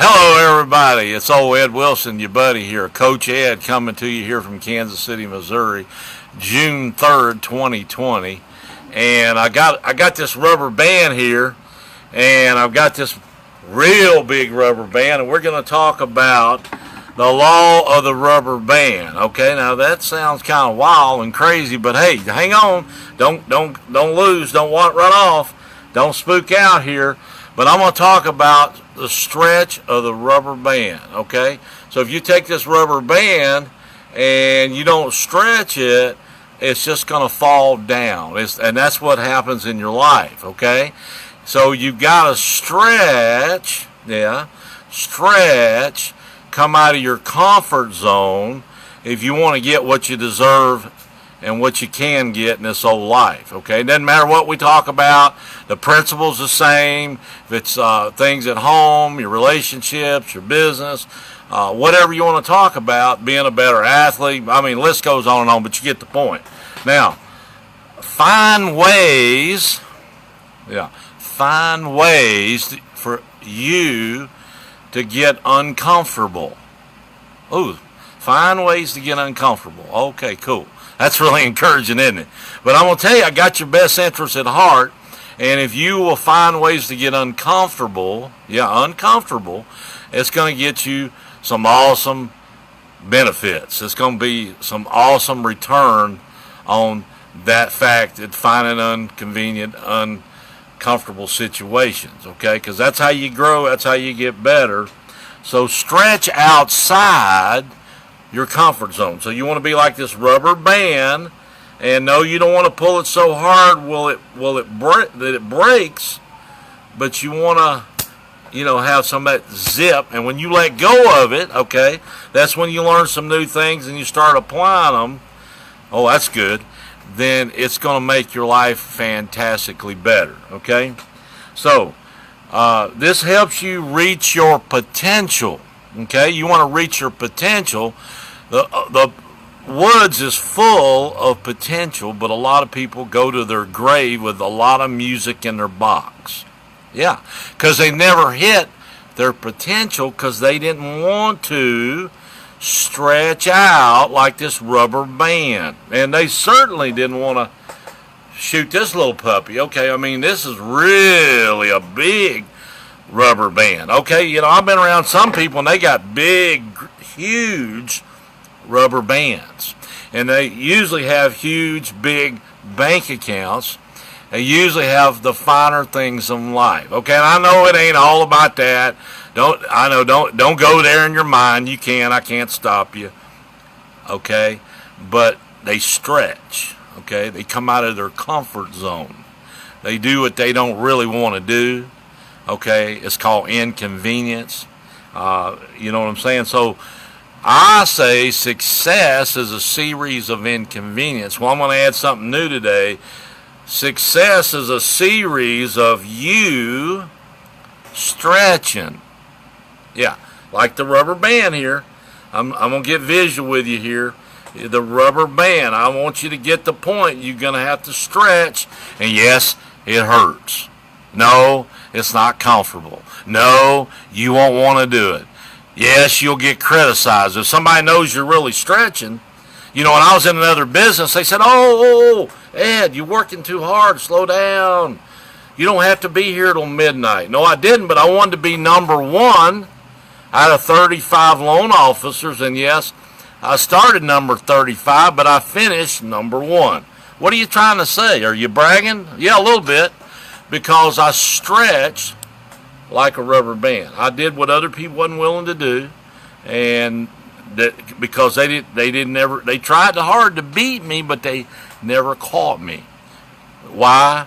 Hello, everybody. It's old Ed Wilson, your buddy here, Coach Ed, coming to you here from Kansas City, Missouri, June 3rd, 2020. And I got this rubber band here, and I've got this real big rubber band, and we're going to talk about the law of the rubber band. Okay, now that sounds kind of wild and crazy, but hey, hang on. Don't lose. Don't want run off. Don't spook out here. But I'm going to talk about the stretch of the rubber band, okay? So if you take this rubber band and you don't stretch it, it's just going to fall down. And that's what happens in your life, okay? So you got to stretch, come out of your comfort zone if you want to get what you deserve and what you can get in this old life, okay? It doesn't matter what we talk about. The principle's the same. If it's things at home, your relationships, your business, whatever you want to talk about, being a better athlete. I mean, the list goes on and on, but you get the point. Now, find ways for you to get uncomfortable. Ooh, find ways to get uncomfortable. Okay, cool. That's really encouraging, isn't it? But I'm going to tell you, I got your best interests at heart. And if you will find ways to get uncomfortable, it's going to get you some awesome benefits. It's going to be some awesome return on that fact that finding inconvenient, uncomfortable situations, okay? Because that's how you grow. That's how you get better. So stretch outside your comfort zone. So you want to be like this rubber band, and no, you don't want to pull it so hard that it breaks, but you want to, have some of that zip. And when you let go of it, okay, that's when you learn some new things and you start applying them. Oh, that's good. Then it's going to make your life fantastically better, okay? So this helps you reach your potential. Okay, you want to reach your potential. The woods is full of potential, but a lot of people go to their grave with a lot of music in their box. Yeah, because they never hit their potential because they didn't want to stretch out like this rubber band. And they certainly didn't want to shoot this little puppy. Okay, I mean, this is really a big rubber band. Okay, I've been around some people and they got big, huge rubber bands. And they usually have huge, big bank accounts. They usually have the finer things in life. Okay, and I know it ain't all about that. Don't go there in your mind. You can. I can't stop you. Okay, but they stretch. Okay, they come out of their comfort zone. They do what they don't really want to do. Okay, it's called inconvenience. You know what I'm saying? So I say success is a series of inconvenience. Well, I'm going to add something new today. Success is a series of you stretching. Yeah, like the rubber band here. I'm going to get visual with you here. The rubber band. I want you to get the point. You're going to have to stretch. And yes, it hurts. No, it's not comfortable. No, you won't want to do it. Yes, you'll get criticized. If somebody knows you're really stretching, when I was in another business, they said, oh, Ed, you're working too hard. Slow down. You don't have to be here till midnight. No, I didn't, but I wanted to be number one out of 35 loan officers. And yes, I started number 35, but I finished number one. What are you trying to say? Are you bragging? Yeah, a little bit. Because I stretched like a rubber band. I did what other people wasn't willing to do, and because they tried hard to beat me, but they never caught me. Why?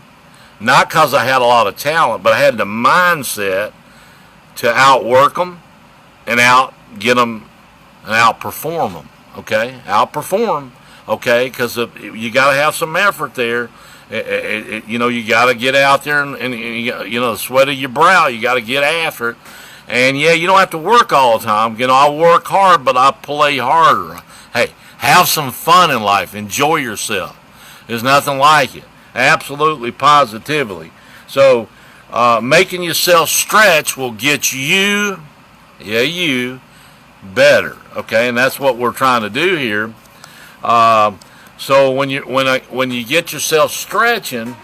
Not because I had a lot of talent, but I had the mindset to outwork them and outget them and outperform them. Okay, outperform. Okay, because you got to have some effort there. You got to get out there and the sweat of your brow, you got to get after it. And yeah, you don't have to work all the time. I work hard, but I play harder. Hey, have some fun in life. Enjoy yourself. There's nothing like it. Absolutely, positively. So making yourself stretch will get you Yeah, you better. Okay, and that's what we're trying to do here. So when you get yourself stretching,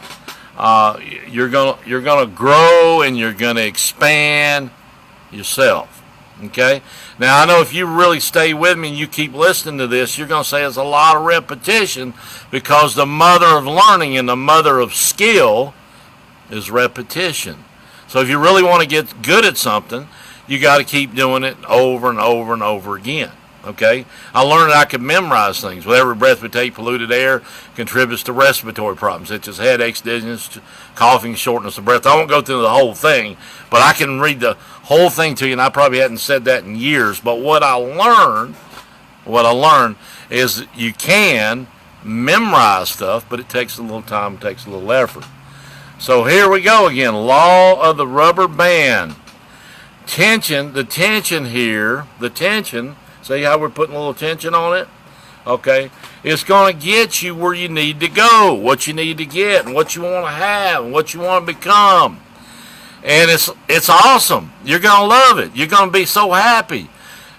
you're gonna grow and you're gonna expand yourself. Okay. Now I know if you really stay with me and you keep listening to this, you're gonna say it's a lot of repetition, because the mother of learning and the mother of skill is repetition. So if you really want to get good at something, you got to keep doing it over and over and over again. Okay? I learned that I could memorize things. With every breath we take, polluted air contributes to respiratory problems such as headaches, dizziness, coughing, shortness of breath. I won't go through the whole thing, but I can read the whole thing to you, and I probably hadn't said that in years. But what I learned is you can memorize stuff, but it takes a little time, it takes a little effort. So here we go again. Law of the rubber band. Tension, the tension here, see how we're putting a little tension on it? Okay. It's going to get you where you need to go, what you need to get, and what you want to have, and what you want to become. And it's awesome. You're going to love it. You're going to be so happy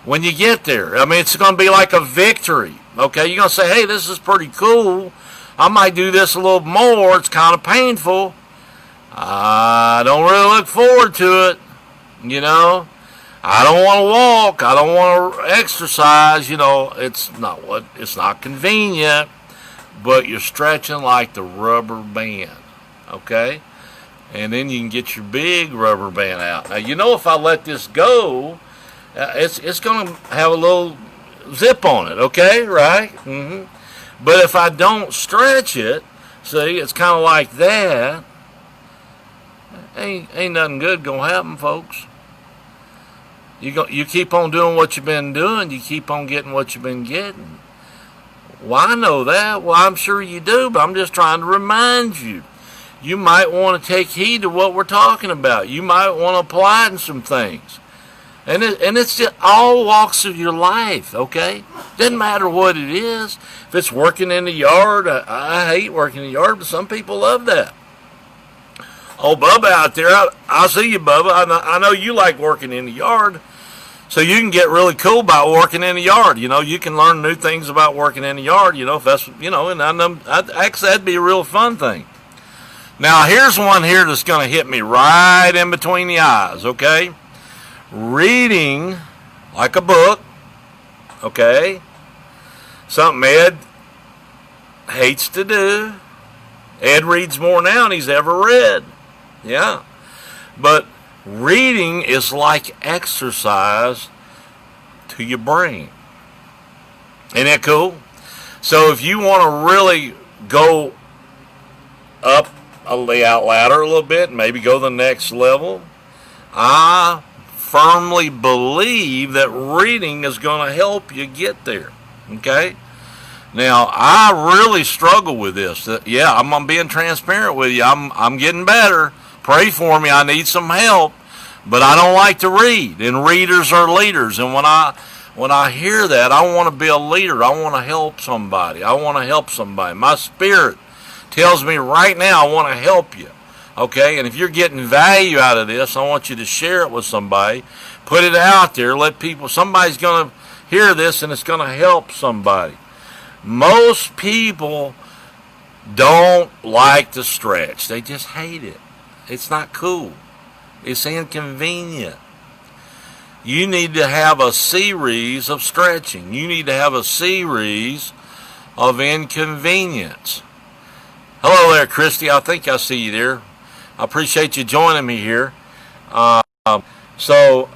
when you get there. I mean, it's going to be like a victory. Okay. You're going to say, hey, this is pretty cool. I might do this a little more. It's kind of painful. I don't really look forward to it. You know, I don't want to walk. I don't want to exercise. You know, it's not convenient, but you're stretching like the rubber band. Okay, and then you can get your big rubber band out. Now, you know, if I let this go, it's going to have a little zip on it. Okay, right? But if I don't stretch it, see, it's kind of like that. Ain't nothing good gonna happen, folks. You keep on doing what you've been doing, you keep on getting what you've been getting. Well, I know that. Well, I'm sure you do, but I'm just trying to remind you. You might want to take heed to what we're talking about. You might want to apply it in some things. And it's just all walks of your life, okay? Doesn't matter what it is. If it's working in the yard, I hate working in the yard, but some people love that. Oh, Bubba out there, I see you, Bubba. I know you like working in the yard. So you can get really cool about working in the yard. You know, you can learn new things about working in the yard, you know, if that's, you know, and actually that'd be a real fun thing. Now, here's one here that's going to hit me right in between the eyes, okay? Reading like a book, okay? Something Ed hates to do. Ed reads more now than he's ever read. Yeah. But reading is like exercise to your brain. Ain't that cool? So if you want to really go up a layout ladder a little bit, maybe go to the next level, I firmly believe that reading is going to help you get there. Okay? Now, I really struggle with this. Yeah, I'm being transparent with you. I'm getting better. Pray for me. I need some help. But I don't like to read. And readers are leaders. And when I hear that, I want to be a leader. I want to help somebody. My spirit tells me right now I want to help you. Okay? And if you're getting value out of this, I want you to share it with somebody. Put it out there. Let people, somebody's going to hear this and it's going to help somebody. Most people don't like to stretch. They just hate it. It's not cool. It's inconvenient. You need to have a series of stretching. You need to have a series of inconvenience. Hello there, Christy. I think I see you there. I appreciate you joining me here. So,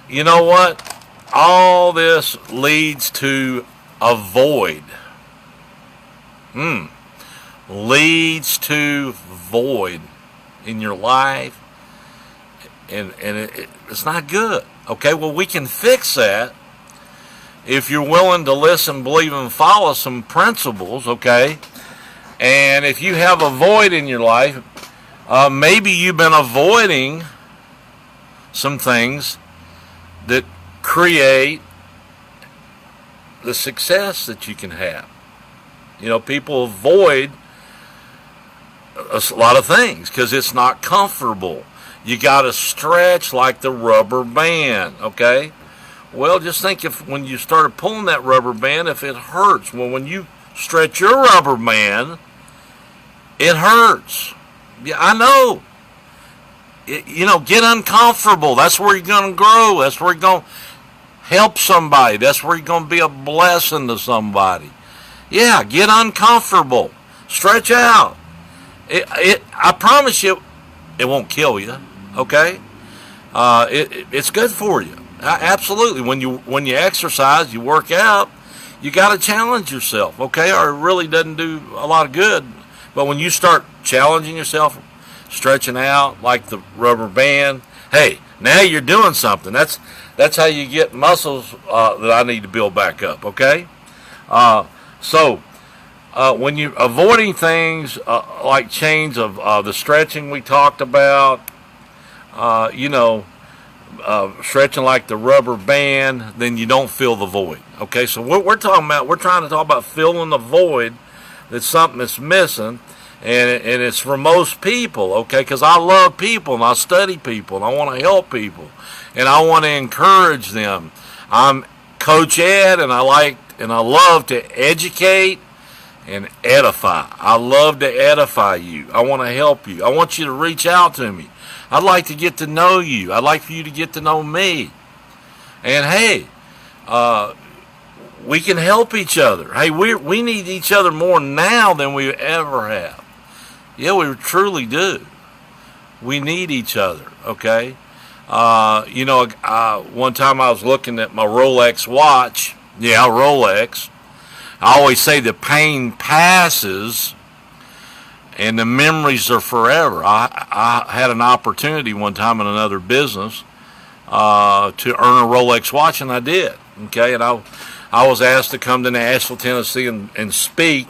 you know what? All this leads to a void. Leads to void in your life. And it's not good. Okay, well, we can fix that if you're willing to listen, believe, and follow some principles, okay? And if you have a void in your life, maybe you've been avoiding some things that create the success that you can have. You know, people avoid a lot of things because it's not comfortable. You got to stretch like the rubber band, okay? Well, just think if when you started pulling that rubber band, if it hurts. Well, when you stretch your rubber band, it hurts. Yeah, I know. Get uncomfortable. That's where you're going to grow. That's where you're going to help somebody. That's where you're going to be a blessing to somebody. Yeah, get uncomfortable. Stretch out. I promise you, it won't kill you. Okay? It's good for you. Absolutely. When you exercise, you work out, you got to challenge yourself. Okay? Or it really doesn't do a lot of good. But when you start challenging yourself, stretching out like the rubber band, hey, now you're doing something. That's how you get muscles that I need to build back up. Okay? So when you're avoiding things like chains of the stretching we talked about, stretching like the rubber band, then you don't fill the void. Okay, so what we're trying to talk about filling the void. That's something that's missing, and it's for most people. Okay, because I love people and I study people and I want to help people and I want to encourage them. I'm Coach Ed, and I love to educate and edify. I love to edify you. I want to help you. I want you to reach out to me. I'd like to get to know you. I'd like for you to get to know me. And hey, we can help each other. Hey, we need each other more now than we ever have. Yeah, we truly do. We need each other, okay? One time I was looking at my Rolex watch. Yeah, Rolex. I always say the pain passes and the memories are forever. I had an opportunity one time in another business to earn a Rolex watch, and I did. Okay, and I was asked to come to Nashville, Tennessee, and speak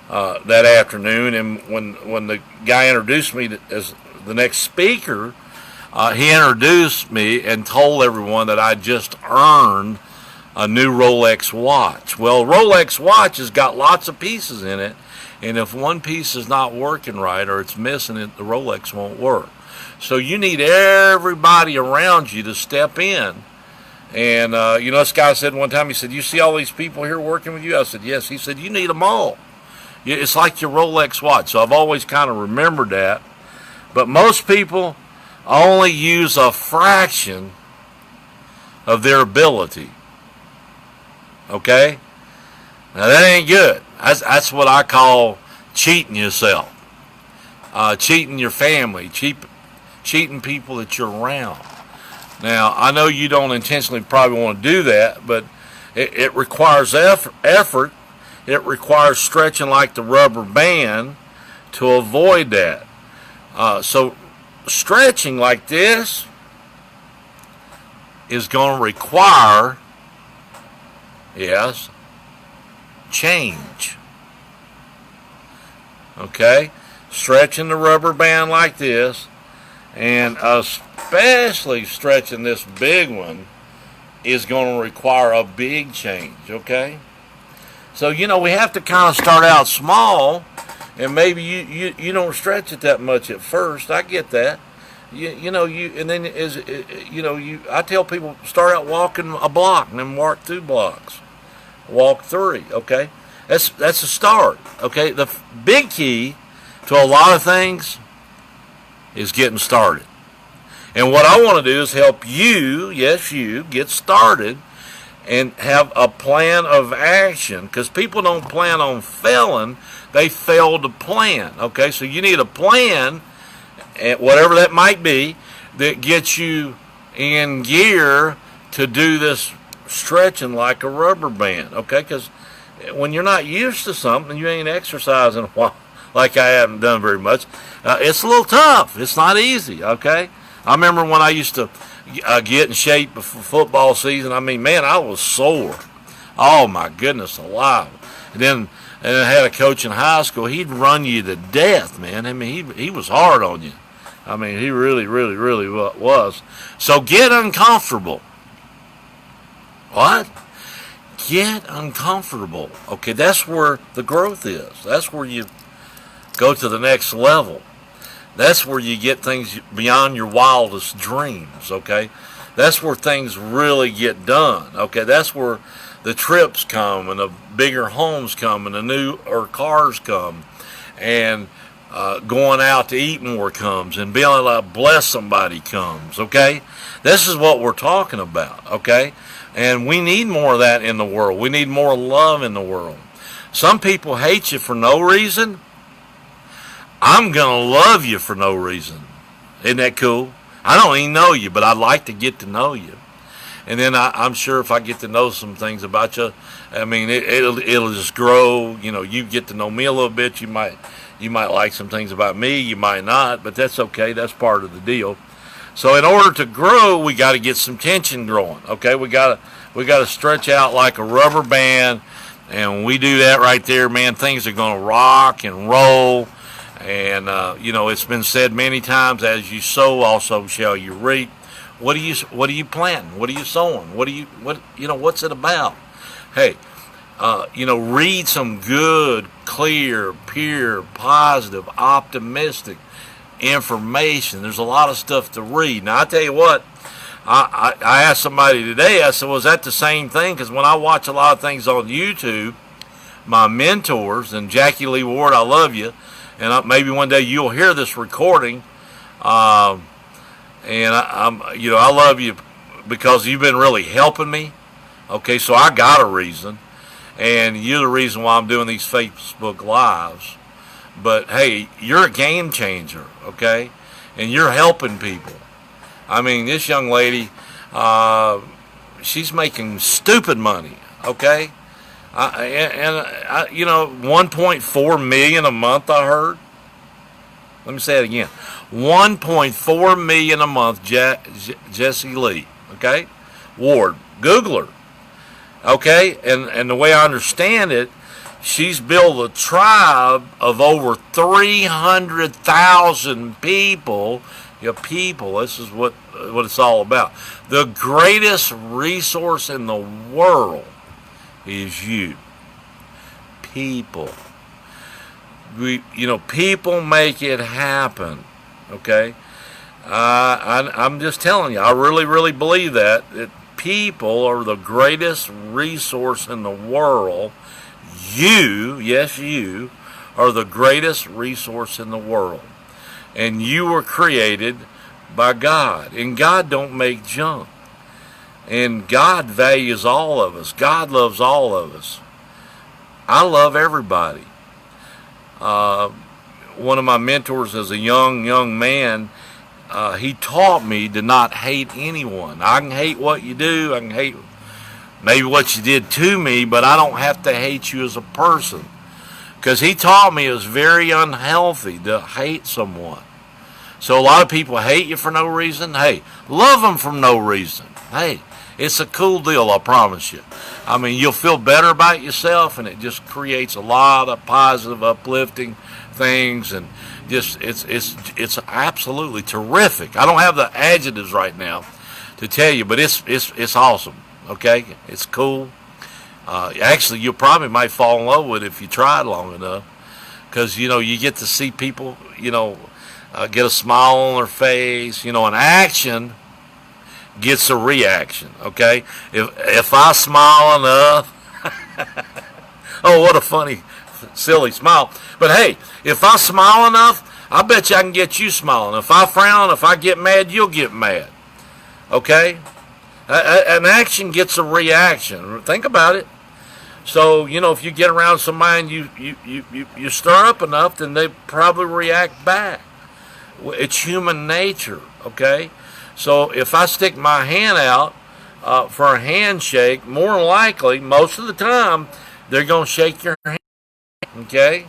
that afternoon. And when the guy introduced me as the next speaker, he introduced me and told everyone that I just earned a new Rolex watch. Well, Rolex watch has got lots of pieces in it, and if one piece is not working right or it's missing it, the Rolex won't work. So you need everybody around you to step in. And, this guy said one time, he said, "You see all these people here working with you?" I said, "Yes." He said, "You need them all. It's like your Rolex watch." So I've always kind of remembered that. But most people only use a fraction of their ability. Okay? Now that ain't good. That's what I call cheating yourself. Cheating your family. Cheating people that you're around. Now, I know you don't intentionally probably want to do that, but it requires effort. It requires stretching like the rubber band to avoid that. So stretching like this is going to require, yes, change. Okay? Stretching the rubber band like this, and especially stretching this big one, is going to require a big change. Okay? So, we have to kind of start out small, and maybe you don't stretch it that much at first. I get that. I tell people, start out walking a block and then walk 2 blocks. Walk 3, okay? That's a start, okay? The big key to a lot of things is getting started. And what I want to do is help you, yes, you, get started and have a plan of action, because people don't plan on failing, they fail to plan, okay? So you need a plan, whatever that might be, that gets you in gear to do this stretching like a rubber band, okay? Because when you're not used to something, you ain't exercising a while, like I haven't done very much, it's a little tough. It's not easy, okay? I remember when I used to get in shape before football season. I mean, man, I was sore. Oh, my goodness alive. And I had a coach in high school. He'd run you to death, man. I mean, he was hard on you. I mean, he really, really, really was. So get uncomfortable. What? Get uncomfortable. Okay, that's where the growth is. That's where you go to the next level. That's where you get things beyond your wildest dreams, okay? That's where things really get done, okay? That's where the trips come and the bigger homes come and the new or cars come and going out to eat more comes and being able to bless somebody comes, okay? This is what we're talking about, okay? And we need more of that in the world. We need more love in the world. Some people hate you for no reason. I'm going to love you for no reason. Isn't that cool? I don't even know you, but I'd like to get to know you. And then I'm sure if I get to know some things about you, I mean, it'll just grow. You know, you get to know me a little bit. You might like some things about me. You might not, but that's okay. That's part of the deal. So in order to grow, we got to get some tension growing. Okay, we got to stretch out like a rubber band, and when we do that right there, man, things are going to rock and roll. And you know, it's been said many times: as you sow, also shall you reap. What are you planting? What are you sowing? What's it about? Hey, read some good, clear, pure, positive, optimistic information. There's a lot of stuff to read. Now, I tell you what, I asked somebody today, I said, was that the same thing? Because when I watch a lot of things on YouTube, my mentors, and Jackie Lee Ward, I love you, and maybe one day you'll hear this recording, and I love you because you've been really helping me. Okay, so I got a reason, and you're the reason why I'm doing these Facebook Lives. But hey, you're a game changer, okay? And you're helping people. I mean, this young lady, she's making stupid money, okay? 1.4 million a month, I heard. Let me say it again. 1.4 million a month, Jessie Lee, okay? Ward, Google her, okay? And the way I understand it, she's built a tribe of over 300,000 people. This is what it's all about. The greatest resource in the world is you. People. People make it happen. Okay? I'm just telling you, I really, really believe that people are the greatest resource in the world. You, yes, you, are the greatest resource in the world. And you were created by God. And God don't make junk. And God values all of us. God loves all of us. I love everybody. One of my mentors as a young man, he taught me to not hate anyone. I can hate what you do. I can hate maybe what you did to me, but I don't have to hate you as a person. Because he taught me it was very unhealthy to hate someone. So a lot of people hate you for no reason. Hey, love them for no reason. Hey, it's a cool deal, I promise you. I mean, you'll feel better about yourself, and it just creates a lot of positive, uplifting things, and just it's absolutely terrific. I don't have the adjectives right now to tell you, but it's awesome. Okay, it's cool. Actually, you probably might fall in love with it if you tried long enough, because you get to see people get a smile on their face. An action gets a reaction. Okay, if I smile enough, oh, what a funny, silly smile. But hey, if I smile enough, I bet you I can get you smiling. If I frown, if I get mad, you'll get mad. Okay. An action gets a reaction. Think about it. So, if you get around somebody and you stir up enough, then they probably react back. It's human nature, okay? So if I stick my hand out for a handshake, more than likely, most of the time, they're going to shake your hand, okay?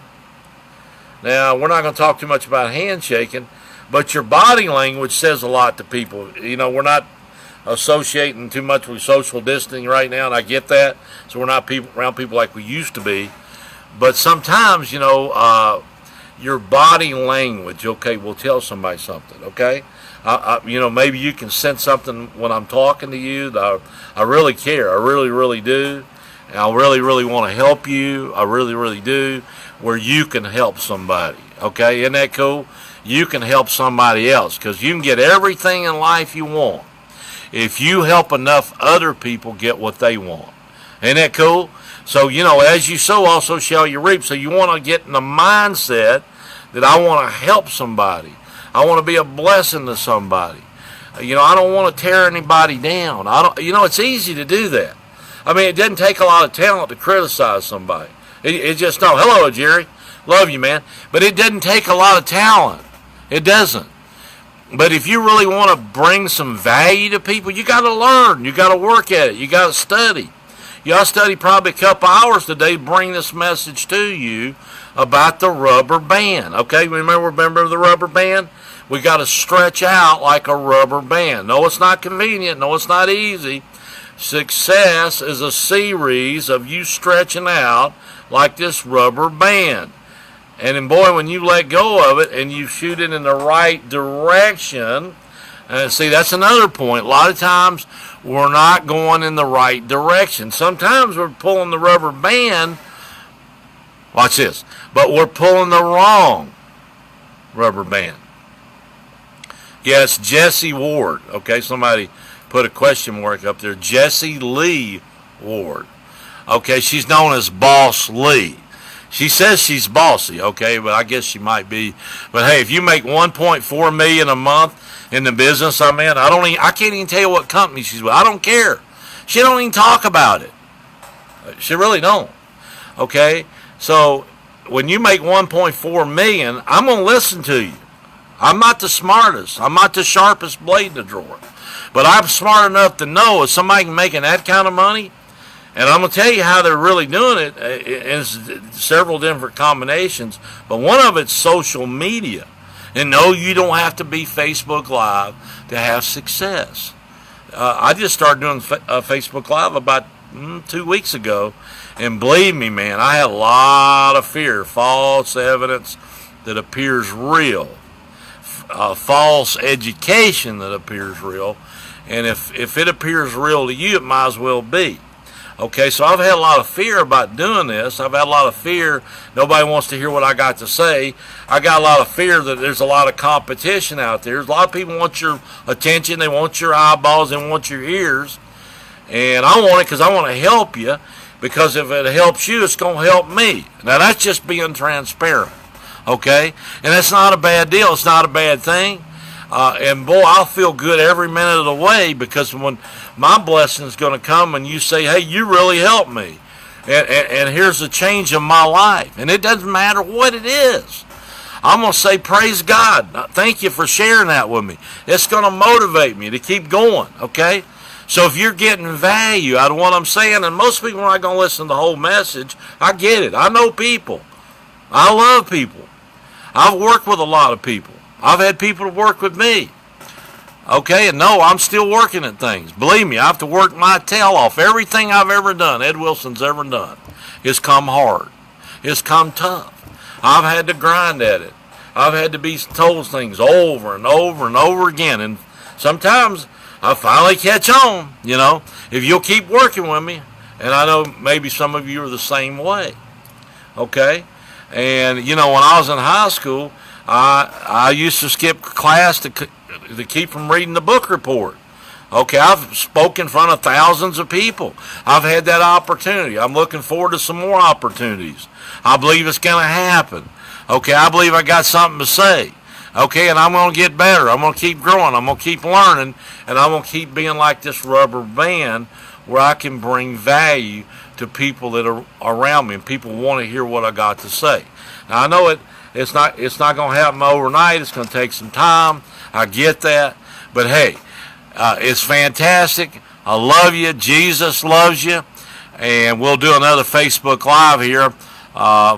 Now, we're not going to talk too much about handshaking, but your body language says a lot to people. We're not associating too much with social distancing right now, and I get that. So we're not around people like we used to be. But sometimes, your body language, okay, will tell somebody something, okay? Maybe you can sense something when I'm talking to you. I really care. I really, really do. And I really, really want to help you. I really, really do. Where you can help somebody, okay? Isn't that cool? you can help somebody else, because you can get everything in life you want if you help enough other people get what they want. Ain't that cool? So, as you sow, also shall you reap. So you want to get in the mindset that I want to help somebody. I want to be a blessing to somebody. I don't want to tear anybody down. It's easy to do that. I mean, it doesn't take a lot of talent to criticize somebody. It just don't. Hello, Jerry. Love you, man. But it doesn't take a lot of talent. It doesn't. But if you really want to bring some value to people, you got to learn. You got to work at it. You got to study. You got to study probably a couple hours today to bring this message to you about the rubber band. Okay, remember the rubber band? We got to stretch out like a rubber band. No, it's not convenient. No, it's not easy. Success is a series of you stretching out like this rubber band. And then, boy, when you let go of it and you shoot it in the right direction, see, that's another point. A lot of times we're not going in the right direction. Sometimes we're pulling the rubber band, watch this, but we're pulling the wrong rubber band. Yes, Jessie Ward. Okay, somebody put a question mark up there. Jessie Lee Ward. Okay, she's known as Boss Lee. She says she's bossy, okay, but I guess she might be. But hey, if you make $1.4 million a month in the business I'm in, I can't even tell you what company she's with. I don't care. She don't even talk about it. She really don't. Okay, so when you make $1.4 million, I'm gonna listen to you. I'm not the smartest. I'm not the sharpest blade in the drawer, but I'm smart enough to know if somebody can make that kind of money. And I'm going to tell you how they're really doing it in several different combinations. But one of it's social media. And no, you don't have to be Facebook Live to have success. I just started doing Facebook Live about 2 weeks ago. And believe me, man, I had a lot of fear. False evidence that appears real. False education that appears real. And if it appears real to you, it might as well be. Okay, so I've had a lot of fear about doing this. I've had a lot of fear. Nobody wants to hear what I got to say. I got a lot of fear that there's a lot of competition out there. There's a lot of people want your attention. They want your eyeballs. They want your ears. And I want it because I want to help you, because if it helps you, it's going to help me. Now, that's just being transparent. Okay? And that's not a bad deal. It's not a bad thing. And boy, I'll feel good every minute of the way, because when my blessing is going to come and you say, hey, you really helped me. And here's a change in my life. And it doesn't matter what it is. I'm going to say, praise God. Thank you for sharing that with me. It's going to motivate me to keep going. Okay? So if you're getting value out of what I'm saying, and most people are not going to listen to the whole message, I get it. I know people. I love people. I've worked with a lot of people. I've had people to work with me. Okay, and no, I'm still working at things. Believe me, I have to work my tail off. Everything I've ever done, Ed Wilson's ever done, it's come hard. It's come tough. I've had to grind at it. I've had to be told things over and over and over again. And sometimes I finally catch on, if you'll keep working with me. And I know maybe some of you are the same way. Okay? And, when I was in high school, I used to skip class to keep from reading the book report. Okay, I've spoken in front of thousands of people. I've had that opportunity. I'm looking forward to some more opportunities. I believe it's going to happen. Okay, I believe I got something to say. Okay, and I'm going to get better. I'm going to keep growing. I'm going to keep learning. And I'm going to keep being like this rubber band where I can bring value to people that are around me, and people want to hear what I got to say. Now, I know it's not going to happen overnight. It's going to take some time. I get that. But hey, it's fantastic. I love you. Jesus loves you. And we'll do another Facebook Live here.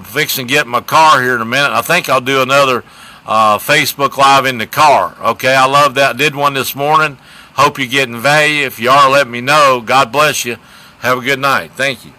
Fixing to get in my car here in a minute. I think I'll do another Facebook Live in the car. Okay, I love that. I did one this morning. Hope you're getting value. If you are, let me know. God bless you. Have a good night. Thank you.